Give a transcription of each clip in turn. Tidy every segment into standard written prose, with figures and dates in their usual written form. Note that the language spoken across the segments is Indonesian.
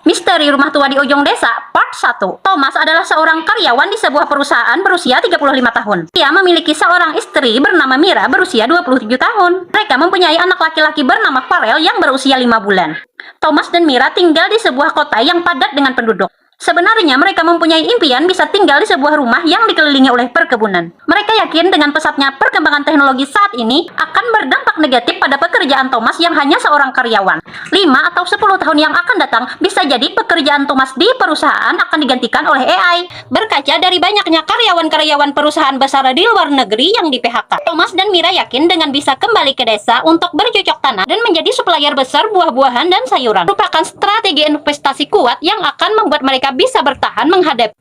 Misteri Rumah Tua di Ujung Desa, Part 1. Thomas adalah seorang karyawan di sebuah perusahaan berusia 35 tahun. Ia memiliki seorang istri bernama Mira berusia 27 tahun. Mereka mempunyai anak laki-laki bernama Farel yang berusia 5 bulan. Thomas dan Mira tinggal di sebuah kota yang padat dengan penduduk. Sebenarnya mereka mempunyai impian bisa tinggal di sebuah rumah yang dikelilingi oleh perkebunan. Mereka yakin dengan pesatnya perkembangan teknologi saat ini akan berdampak negatif pada pekerjaan Thomas yang hanya seorang karyawan. 5 atau 10 tahun yang akan datang, bisa jadi pekerjaan Thomas di perusahaan akan digantikan oleh AI. Berkaca dari banyaknya karyawan-karyawan perusahaan besar di luar negeri yang di PHK, Thomas dan Mira yakin dengan bisa kembali ke desa untuk bercocok tanam dan menjadi supplier besar buah-buahan dan sayuran. Merupakan strategi investasi kuat yang akan membuat mereka bisa bertahan menghadapi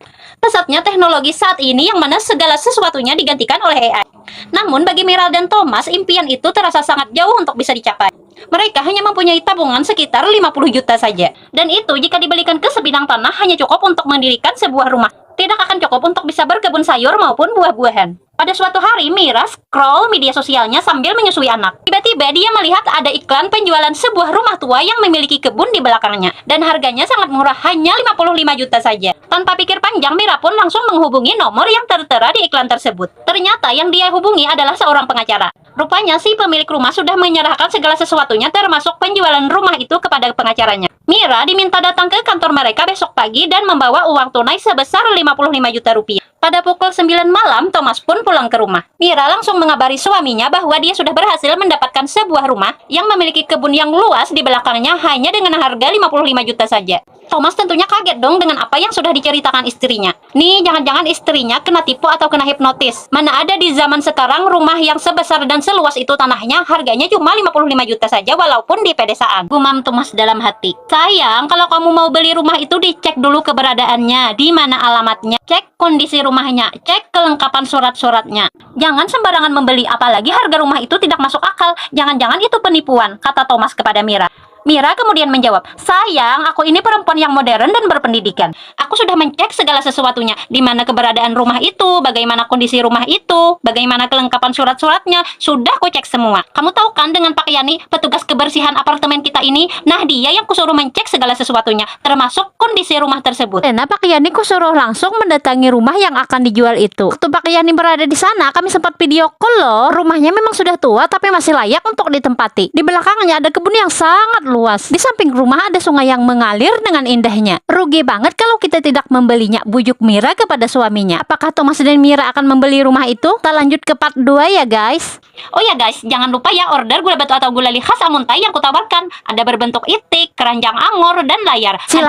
pesatnya teknologi saat ini yang mana segala sesuatunya digantikan oleh AI. Namun bagi Mira dan Thomas, impian itu terasa sangat jauh untuk bisa dicapai. Mereka hanya mempunyai tabungan sekitar 50 juta saja. Dan itu jika dibelikan ke sebidang tanah hanya cukup untuk mendirikan sebuah rumah. Tidak akan cukup untuk bisa berkebun sayur maupun buah-buahan. Pada suatu hari, Mira scroll media sosialnya sambil menyusui anak. Tiba-tiba dia melihat ada iklan penjualan sebuah rumah tua yang memiliki kebun di belakangnya. Dan harganya sangat murah, hanya 55 juta saja. Tanpa pikir panjang, Mira pun langsung menghubungi nomor yang tertera di iklan tersebut. Ternyata yang dia hubungi adalah seorang pengacara. Rupanya si pemilik rumah sudah menyerahkan segala sesuatunya termasuk penjualan rumah itu kepada pengacaranya. Mira diminta datang ke kantor mereka besok pagi dan membawa uang tunai sebesar 55 juta rupiah. Pada pukul 9 malam, Thomas pun pulang ke rumah. Mira langsung mengabari suaminya bahwa dia sudah berhasil mendapatkan sebuah rumah yang memiliki kebun yang luas di belakangnya hanya dengan harga 55 juta saja. Thomas tentunya kaget dong dengan apa yang sudah diceritakan istrinya. Nih, jangan-jangan istrinya kena tipu atau kena hipnotis. Mana ada di zaman sekarang rumah yang sebesar dan seluas itu tanahnya harganya cuma 55 juta saja walaupun di pedesaan. Gumam Thomas dalam hati. Sayang, kalau kamu mau beli rumah itu dicek dulu keberadaannya, di mana alamatnya, cek kondisi rumahnya, cek kelengkapan surat-suratnya. Jangan sembarangan membeli, apalagi harga rumah itu tidak masuk akal. Jangan-jangan itu penipuan, kata Thomas kepada Mira. Mira kemudian menjawab, sayang, aku ini perempuan yang modern dan berpendidikan. Aku sudah mencek segala sesuatunya, di mana keberadaan rumah itu, bagaimana kondisi rumah itu, bagaimana kelengkapan surat-suratnya, sudah aku cek semua. Kamu tahu kan dengan Pak Yani, petugas kebersihan apartemen kita ini, nah dia yang kusuruh mencek segala sesuatunya, termasuk kondisi rumah tersebut. Karena Pak Yani kusuruh langsung mendatangi rumah yang akan dijual itu. Waktu Pak Yani berada di sana, kami sempat video call loh. Rumahnya memang sudah tua, tapi masih layak untuk ditempati. Di belakangnya ada kebun yang sangat luas. Di samping rumah ada sungai yang mengalir dengan indahnya. Rugi banget kalau kita tidak membelinya, bujuk Mira kepada suaminya. Apakah Thomas dan Mira akan membeli rumah itu? Kita lanjut ke part 2 ya guys. Oh ya guys, jangan lupa ya order gula batu atau gulali khas Amuntai yang kutawarkan. Ada berbentuk itik, keranjang anggur, dan layar. Silahkan